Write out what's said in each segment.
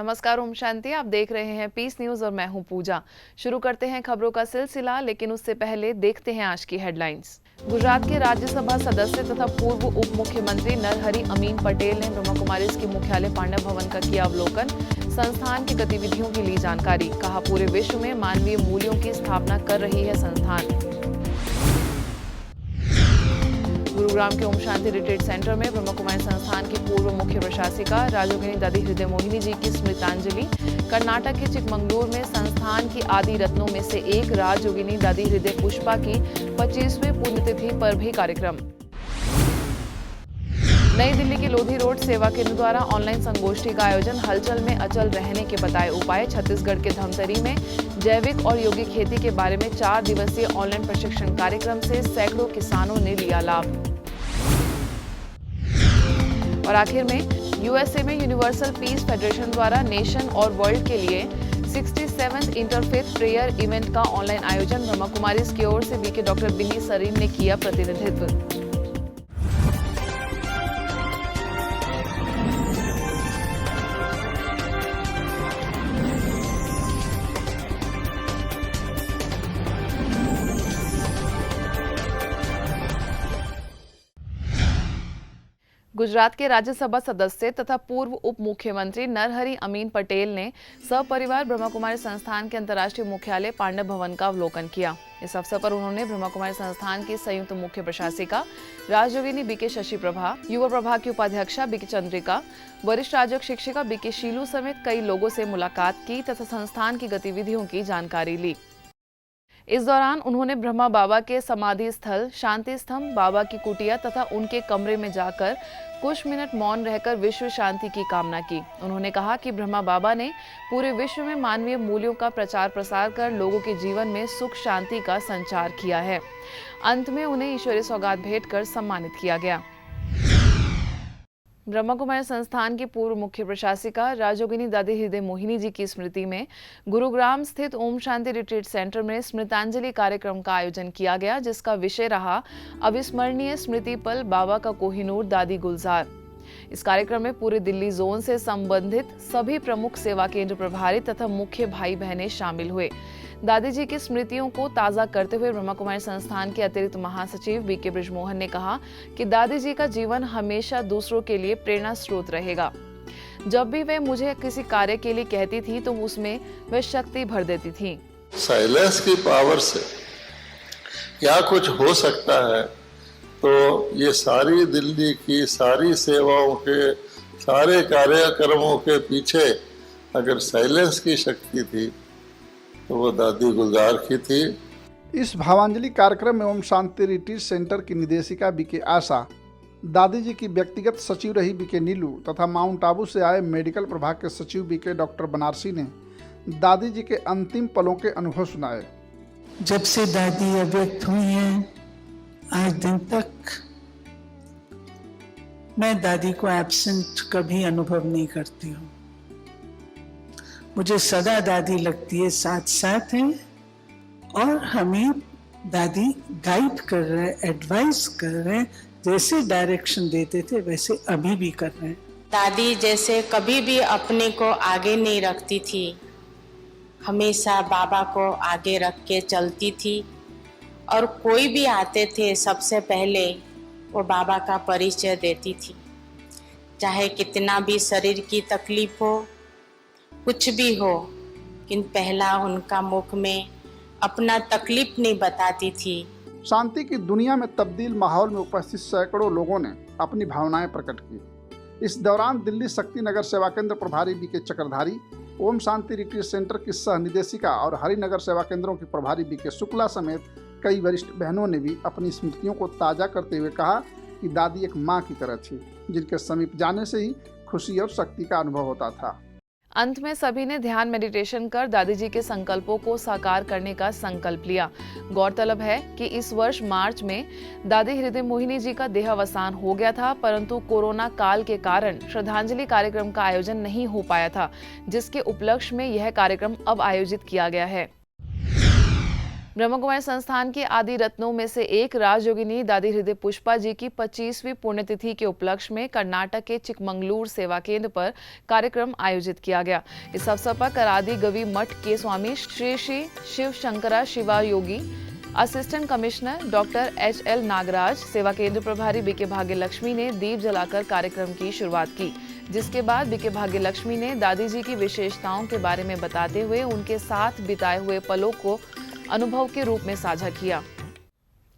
नमस्कार, ओम शांति। आप देख रहे हैं पीस न्यूज और मैं हूं पूजा। शुरू करते हैं खबरों का सिलसिला, लेकिन उससे पहले देखते हैं आज की हेडलाइंस। गुजरात के राज्यसभा सदस्य तथा पूर्व उप मुख्यमंत्री नरहरि अमीन पटेल ने ब्रह्मा कुमारीज के मुख्यालय पांडव भवन का किया अवलोकन। संस्थान की गतिविधियों की ली जानकारी। कहा, पूरे विश्व में मानवीय मूल्यों की स्थापना कर रही है संस्थान। गुरुग्राम के ओम शांति रिट्रीट सेंटर में ब्रह्मा कुमारी संस्थान की पूर्व मुख्य प्रशासिका राजयोगिनी दादी हृदय मोहिनी जी की स्मृतांजलि। कर्नाटक के चिकमंगलूर में संस्थान की आदि रत्नों में से एक राजयोगिनी दादी हृदय पुष्पा की 25वीं पुण्यतिथि पर भी कार्यक्रम। नई दिल्ली के लोधी रोड सेवा केंद्र द्वारा ऑनलाइन संगोष्ठी का आयोजन। हलचल में अचल रहने के बताए उपाय। छत्तीसगढ़ के धमतरी में जैविक और यौगिक खेती के बारे में 4 दिवसीय ऑनलाइन प्रशिक्षण कार्यक्रम से सैकड़ों किसानों ने लिया लाभ। और आखिर में यूएसए में यूनिवर्सल पीस फेडरेशन द्वारा नेशन और वर्ल्ड के लिए 67th इंटरफेथ प्रेयर इवेंट का ऑनलाइन आयोजन। ब्रह्मा कुमारीज की ओर से बीके डॉक्टर बिन्नी सरीन ने किया प्रतिनिधित्व। गुजरात के राज्यसभा सदस्य तथा पूर्व उप मुख्यमंत्री नरहरि अमीन पटेल ने सपरिवार ब्रह्मा कुमारी संस्थान के अंतर्राष्ट्रीय मुख्यालय पांडव भवन का अवलोकन किया। इस अवसर पर उन्होंने ब्रह्मा कुमारी संस्थान की संयुक्त मुख्य प्रशासिका राजयोगिनी बीके शशि प्रभा, युवा प्रभाग की उपाध्यक्षा बीके चंद्रिका, वरिष्ठ राजयोग शिक्षिका बीके शीलू समेत कई लोगों से मुलाकात की तथा संस्थान की गतिविधियों की जानकारी ली। इस दौरान उन्होंने ब्रह्मा बाबा के समाधि स्थल, शांति स्तंभ, बाबा की कुटिया तथा उनके कमरे में जाकर कुछ मिनट मौन रहकर विश्व शांति की कामना की। उन्होंने कहा कि ब्रह्मा बाबा ने पूरे विश्व में मानवीय मूल्यों का प्रचार प्रसार कर लोगों के जीवन में सुख शांति का संचार किया है। अंत में उन्हें ईश्वरीय सौगात भेंट कर सम्मानित किया गया। ब्रह्मा कुमारी संस्थान की पूर्व मुख्य प्रशासिका राजयोगिनी दादी हृदय मोहिनी जी की स्मृति में गुरुग्राम स्थित ओम शांति रिट्रीट सेंटर में स्मृतांजलि कार्यक्रम का आयोजन किया गया, जिसका विषय रहा अविस्मरणीय स्मृति पल बाबा का कोहिनूर दादी गुलजार। इस कार्यक्रम में पूरे दिल्ली जोन से संबंधित सभी प्रमुख सेवा केंद्र प्रभारी तथा मुख्य भाई बहनें शामिल हुए। दादी जी की स्मृतियों को ताज़ा करते हुए ब्रह्मा कुमारी संस्थान के अतिरिक्त महासचिव बीके बृजमोहन ने कहा कि दादी जी का जीवन हमेशा दूसरों के लिए प्रेरणा स्रोत रहेगा। जब भी वे मुझे किसी कार्य के लिए कहती थी तो उसमें वे शक्ति भर देती थी। साइलेंस की पावर से क्या कुछ हो सकता है, तो ये सारी दिल्ली की सारी सेवाओं के सारे कार्यक्रमों के पीछे अगर साइलेंस की शक्ति थी तो वो दादी गुलजार की थी। इस भावांजलि कार्यक्रम में ओम शांति रिट्रीट सेंटर की निदेशिका बीके आशा, दादी जी की व्यक्तिगत सचिव रही बीके नीलू तथा माउंट आबू से आए मेडिकल प्रभाग के सचिव बीके डॉक्टर बनारसी ने दादी जी के अंतिम पलों के अनुभव सुनाए। जब से दादी अव्यक्त हुई हैं आज दिन तक मैं दादी को एब्सेंट कभी अनुभव नहीं करती हूँ। मुझे सदा दादी लगती है, साथ साथ है और हमें दादी गाइड कर रहे हैं, एडवाइस कर रहे हैं। जैसे डायरेक्शन देते थे वैसे अभी भी कर रहे हैं। दादी जैसे कभी भी अपने को आगे नहीं रखती थी, हमेशा बाबा को आगे रख के चलती थी और कोई भी आते थे सबसे पहले वो बाबा का परिचय देती थी। चाहे कितना भी शरीर की तकलीफ हो, कुछ भी हो, लेकिन पहला उनका मुख में अपना तकलीफ नहीं बताती थी। शांति की दुनिया में तब्दील माहौल में उपस्थित सैकड़ों लोगों ने अपनी भावनाएं प्रकट की। इस दौरान दिल्ली शक्ति नगर सेवा केंद्र प्रभारी बीके चक्रधारी, ओम शांति रिट्रीट सेंटर की सह निदेशिका और हरिनगर सेवा केंद्रों की प्रभारी बीके शुक्ला समेत कई वरिष्ठ बहनों ने भी अपनी स्मृतियों को ताज़ा करते हुए कहा कि दादी एक माँ की तरह थी, जिनके समीप जाने से ही खुशी और शक्ति का अनुभव होता था। अंत में सभी ने ध्यान मेडिटेशन कर दादी जी के संकल्पों को साकार करने का संकल्प लिया। गौरतलब है कि इस वर्ष मार्च में दादी हृदय मोहिनी जी का देहावसान हो गया था, परंतु कोरोना काल के कारण श्रद्धांजलि कार्यक्रम का आयोजन नहीं हो पाया था, जिसके उपलक्ष्य में यह कार्यक्रम अब आयोजित किया गया है। ब्रह्म कुमारी संस्थान की आदि रत्नों में से एक राजयोगिनी दादी हृदय पुष्पा जी की 25वीं पुण्यतिथि के उपलक्ष्य में कर्नाटक के चिकमंगलूर सेवा केंद्र पर कार्यक्रम आयोजित किया गया। इस अवसर पर करादी गवी मठ के Swami Shri Shri Shiva Shankara Shiva Yogi, assistant commissioner doctor HL Nagaraj, सेवा केंद्र प्रभारी बीके भाग्यलक्ष्मी ने दीप जलाकर कार्यक्रम की शुरुआत की, जिसके बाद बीके भाग्यलक्ष्मी ने दादी जी की विशेषताओं के बारे में बताते हुए उनके साथ बिताए हुए पलों को अनुभव के रूप में साझा किया।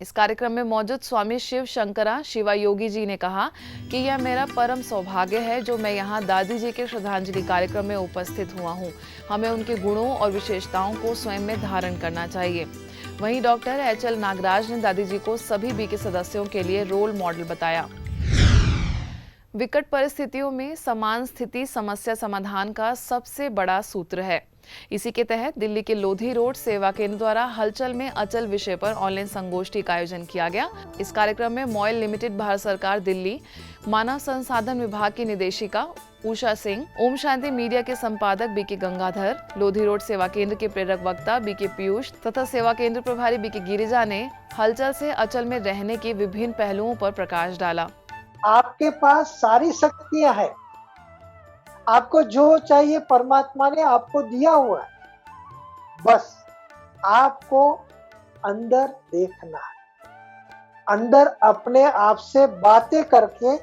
इस कार्यक्रम में मौजूद स्वामी शिव शंकरा शिवा योगी जी ने कहा कि यह मेरा परम सौभाग्य है जो मैं यहाँ दादी जी के श्रद्धांजलि कार्यक्रम में उपस्थित हुआ हूँ। हमें उनके गुणों और विशेषताओं को स्वयं में धारण करना चाहिए। वहीं डॉक्टर HL नागराज ने दादी जी को सभी बीके सदस्यों के लिए रोल मॉडल बताया। विकट परिस्थितियों में समान स्थिति समस्या समाधान का सबसे बड़ा सूत्र है। इसी के तहत दिल्ली के लोधी रोड सेवा केंद्र द्वारा हलचल में अचल विषय पर ऑनलाइन संगोष्ठी का आयोजन किया गया। इस कार्यक्रम में मॉयल लिमिटेड भारत सरकार दिल्ली, मानव संसाधन विभाग की निदेशिका उषा सिंह, ओम शांति मीडिया के संपादक बीके गंगाधर, लोधी रोड सेवा केंद्र के प्रेरक वक्ता बीके पीयूष तथा सेवा केंद्र प्रभारी बीके गिरिजा ने हलचल से अचल में रहने के विभिन्न पहलुओं पर प्रकाश डाला। आपके पास सारी शक्तियां हैं, आपको जो चाहिए परमात्मा ने आपको दिया हुआ है, बस आपको अंदर देखना है, अंदर अपने आप से बातें करके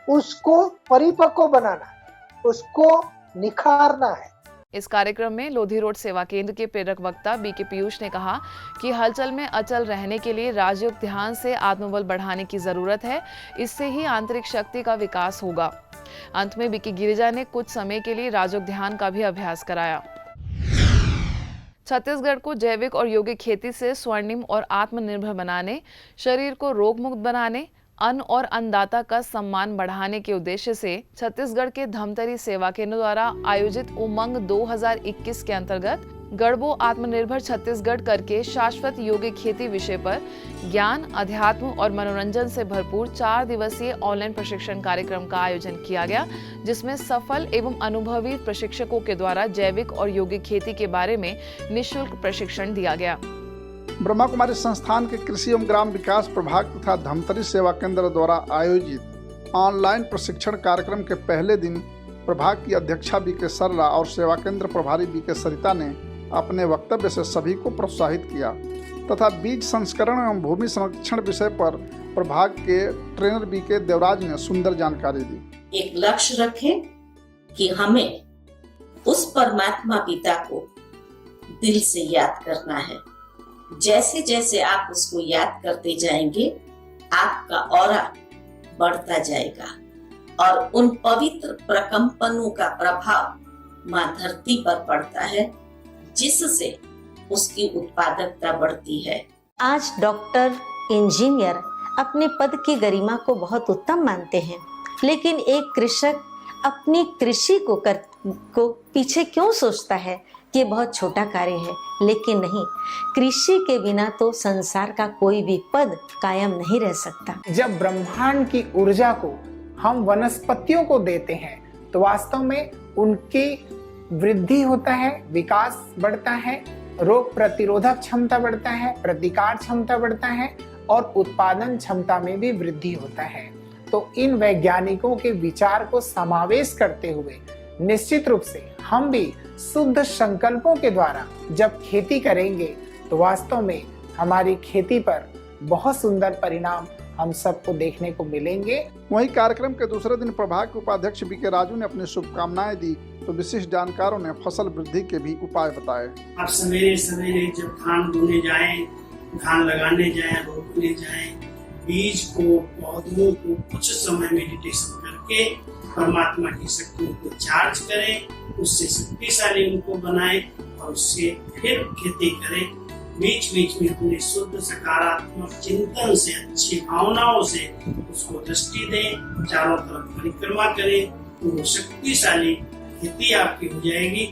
उसको परिपक्व बनाना है, उसको निखारना है। इस कार्यक्रम में लोधी रोड सेवा केंद्र के प्रेरक वक्ता बीके पीयूष ने कहा कि हलचल में अचल रहने के लिए राजयोग ध्यान से आत्मबल बढ़ाने की जरूरत है, इससे ही आंतरिक शक्ति का विकास होगा। अंत में बीके गिरिजा ने कुछ समय के लिए राजयोग ध्यान का भी अभ्यास कराया। छत्तीसगढ़ को जैविक और यौगिक खेती से स्वर्णिम और आत्मनिर्भर बनाने, शरीर को रोग मुक्त बनाने, अन्न और अन्नदाता का सम्मान बढ़ाने के उद्देश्य से छत्तीसगढ़ के धमतरी सेवा केंद्र द्वारा आयोजित उमंग 2021 के अंतर्गत गढ़बो आत्मनिर्भर छत्तीसगढ़ करके शाश्वत यौगिक खेती विषय पर ज्ञान, अध्यात्म और मनोरंजन से भरपूर 4 दिवसीय ऑनलाइन प्रशिक्षण कार्यक्रम का आयोजन किया गया, जिसमें सफल एवं अनुभवी प्रशिक्षकों के द्वारा जैविक और यौगिक खेती के बारे में निःशुल्क प्रशिक्षण दिया गया। ब्रह्मा कुमारी संस्थान के कृषि एवं ग्राम विकास प्रभाग तथा धमतरी सेवा केंद्र द्वारा आयोजित ऑनलाइन प्रशिक्षण कार्यक्रम के पहले दिन प्रभाग की अध्यक्षा बीके सरला और सेवा केंद्र प्रभारी बीके सरिता ने अपने वक्तव्य से सभी को प्रोत्साहित किया तथा बीज संस्करण एवं भूमि संरक्षण विषय पर प्रभाग के ट्रेनर बीके देवराज ने सुंदर जानकारी दी। एक लक्ष्य रखें कि हमें उस परमात्मा पिता को दिल से याद करना है। जैसे जैसे आप उसको याद करते जाएंगे, आपका ऑरा बढ़ता जाएगा और उन पवित्र प्रकंपनों का प्रभाव मां धरती पर पड़ता है, जिससे उसकी उत्पादकता बढ़ती है। आज डॉक्टर, इंजीनियर अपने पद की गरिमा को बहुत उत्तम मानते हैं, लेकिन एक कृषक अपनी कृषि को पीछे क्यों सोचता है कि ये बहुत छोटा कार्य है? लेकिन नहीं, कृषि के बिना तो संसार का कोई भी पद कायम नहीं रह सकता। जब ब्रह्मांड की ऊर्जा को हम वनस्पतियों को देते हैं तो वास्तव में उनकी वृद्धि होता है, विकास बढ़ता है, रोग प्रतिरोधक क्षमता बढ़ता है, प्रतिकार क्षमता बढ़ता है और उत्पादन क्षमता में भी वृद्धि होता है। तो इन वैज्ञानिकों के विचार को समावेश करते हुए निश्चित रूप से हम भी शुद्ध संकल्पों के द्वारा जब खेती करेंगे तो वास्तव में हमारी खेती पर बहुत सुंदर परिणाम हम सबको देखने को मिलेंगे। वहीं कार्यक्रम के दूसरे दिन प्रभाग के उपाध्यक्ष बीके राजू ने अपनी शुभकामनाएं दी तो विशिष्ट जानकारों ने फसल वृद्धि के भी उपाय बताए। आप सवेरे सवेरे जब धान बोने जाएं, धान लगाने जाएं, रोपने जाएं, बीज को, पौधों को कुछ समय मेडिटेशन करके परमात्मा की शक्तियों को चार्ज करें, उससे शक्तिशाली उनको बनाएं और उससे फिर खेती करें। बीच बीच में अपने शुद्ध सकारात्मक चिंतन से, अच्छी भावनाओं से उसको दृष्टि दें, चारों तरफ परिक्रमा करें, तो वो शक्तिशाली खेती आपकी हो जाएगी।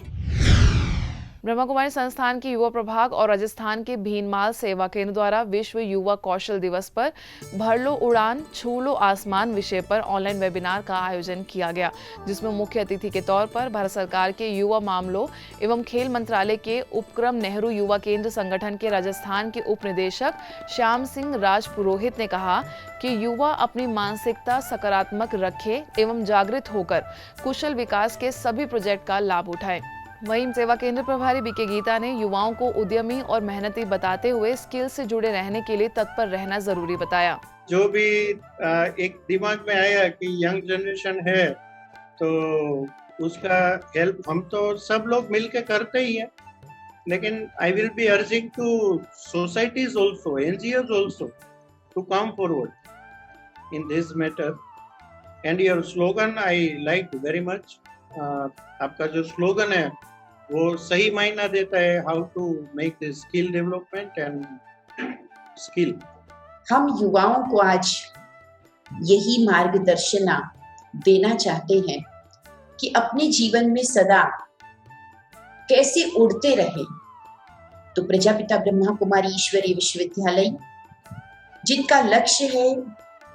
ब्रह्मा कुमारी संस्थान के युवा प्रभाग और राजस्थान के भीनमाल सेवा केंद्र द्वारा विश्व युवा कौशल दिवस पर भर लो उड़ान छू लो आसमान विषय पर ऑनलाइन वेबिनार का आयोजन किया गया, जिसमें मुख्य अतिथि के तौर पर भारत सरकार के युवा मामलों एवं खेल मंत्रालय के उपक्रम नेहरू युवा केंद्र संगठन के राजस्थान के उप निदेशक श्याम सिंह राजपुरोहित ने कहा कि युवा अपनी मानसिकता सकारात्मक रखे एवं जागृत होकर कुशल विकास के सभी प्रोजेक्ट का लाभ उठाएं। वहीं सेवा केंद्र प्रभारी बीके गीता ने युवाओं को उद्यमी और मेहनती बताते हुए स्किल से जुड़े रहने के लिए तत्पर रहना जरूरी बताया। जो भी एक दिमाग में आया कि यंग जनरेशन है तो उसका हेल्प हम तो सब लोग मिलकर करते ही हैं, लेकिन I will be urging to societies also, NGOs also to come forward in this matter. And your slogan I like very much. आपका जो स्लोगन है वो सही मायना देता है, how to make this skill development and skill. हम युवाओं को आज यही मार्गदर्शन देना चाहते हैं कि अपने जीवन में सदा कैसे उड़ते रहे। तो प्रजापिता ब्रह्मा कुमारी ईश्वरीय विश्वविद्यालय, जिनका लक्ष्य है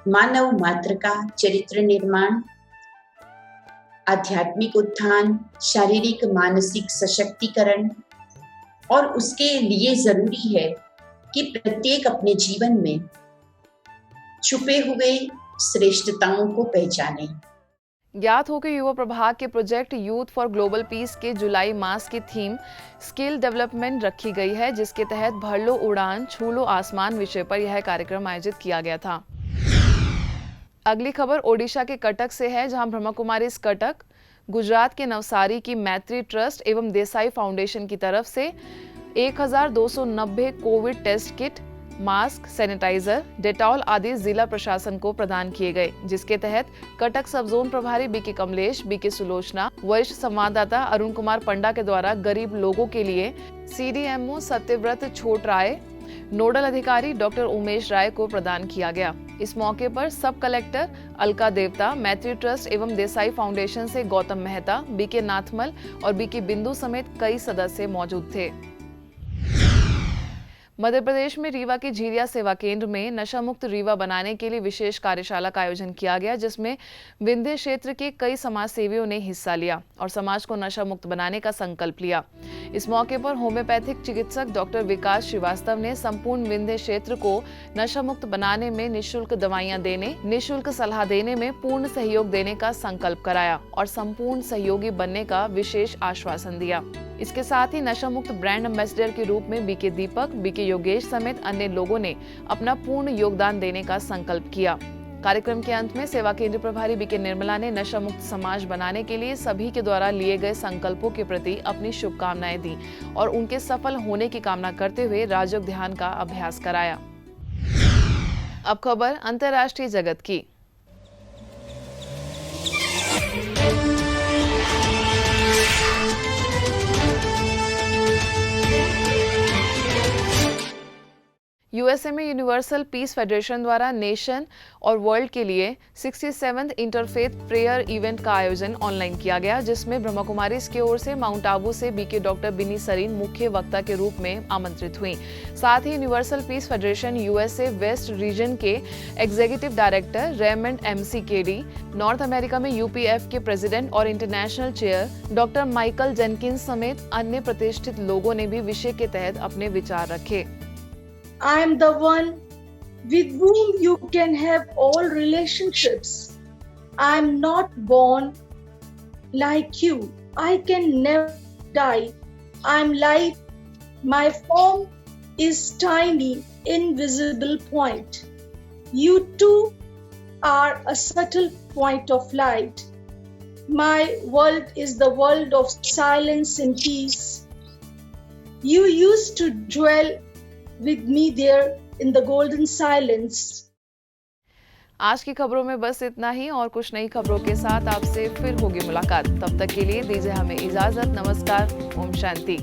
मानव मात्र का चरित्र निर्माण, आध्यात्मिक उत्थान, शारीरिक मानसिक सशक्तिकरण, और उसके लिए जरूरी है कि प्रत्येक अपने जीवन में छुपे हुए श्रेष्ठताओं को पहचाने। ज्ञात हो कि युवा प्रभाग के project youth for global piece के जुलाई मास की थीम स्किल डेवलपमेंट रखी गई है, जिसके तहत भर लो उड़ान छू लो आसमान विषय पर यह कार्यक्रम आयोजित किया गया था। अगली खबर ओडिशा के कटक से है, जहां ब्रह्मा कुमारी कटक, गुजरात के नवसारी की मैत्री ट्रस्ट एवं देसाई फाउंडेशन की तरफ से 1290 COVID test kit, mask, sanitiser, Dettol आदि जिला प्रशासन को प्रदान किए गए, जिसके तहत कटक सब जोन प्रभारी बीके कमलेश, बीके सुलोचना, वरिष्ठ संवाददाता अरुण कुमार पंडा के द्वारा गरीब लोगों के लिए सीडीएमओ सत्यव्रत छोट राय, नोडल अधिकारी डॉक्टर उमेश राय को प्रदान किया गया। इस मौके पर सब कलेक्टर अलका देवता, मैत्री ट्रस्ट एवं देसाई फाउंडेशन से गौतम मेहता, बीके नाथमल और बीके बिंदु समेत कई सदस्य मौजूद थे। मध्य प्रदेश में रीवा के झीरिया सेवा केंद्र में नशा मुक्त रीवा बनाने के लिए विशेष कार्यशाला का आयोजन किया गया, जिसमें विंध्य क्षेत्र के कई समाज सेवियों ने हिस्सा लिया और समाज को नशा मुक्त बनाने का संकल्प लिया। इस मौके पर होम्योपैथिक चिकित्सक डॉक्टर विकास श्रीवास्तव ने संपूर्ण विंध्य क्षेत्र को नशा मुक्त बनाने में निःशुल्क दवाइयां देने, निःशुल्क सलाह देने में पूर्ण सहयोग देने का संकल्प कराया और संपूर्ण सहयोगी बनने का विशेष आश्वासन दिया। इसके साथ ही नशा मुक्त ब्रांड एम्बेसडर के रूप में बीके दीपक, बीके योगेश समेत अन्य लोगों ने अपना पूर्ण योगदान देने का संकल्प किया। कार्यक्रम के अंत में सेवा केंद्र प्रभारी बीके निर्मला ने नशा मुक्त समाज बनाने के लिए सभी के द्वारा लिए गए संकल्पों के प्रति अपनी शुभकामनाएं दी और उनके सफल होने की कामना करते हुए राजयोग ध्यान का अभ्यास कराया। अब खबर अंतर्राष्ट्रीय जगत की। यूएसए में यूनिवर्सल पीस फेडरेशन द्वारा नेशन और वर्ल्ड के लिए 67th इंटरफेथ प्रेयर इवेंट का आयोजन ऑनलाइन किया गया, जिसमें ब्रह्मा कुमारी की ओर से माउंट आबू से बीके डॉक्टर बिनी सरीन मुख्य वक्ता के रूप में आमंत्रित हुई। साथ ही Universal Peace Federation USA west region के executive director Raymond McKiddy, North America में यूपीएफ के प्रेसिडेंट और international chair doctor Michael Jenkins समेत अन्य प्रतिष्ठित लोगों ने भी विषय के तहत अपने विचार रखे। I am the one with whom you can have all relationships. I am not born like you. I can never die. I am light. My form is tiny, invisible point. You too are a subtle point of light. My world is the world of silence and peace. You used to dwell with me there in the golden silence. आज की खबरों में बस इतना ही और कुछ नई खबरों के साथ आपसे फिर होगी मुलाकात। तब तक के लिए दीजिए हमें इजाजत। नमस्कार। ओम शांति।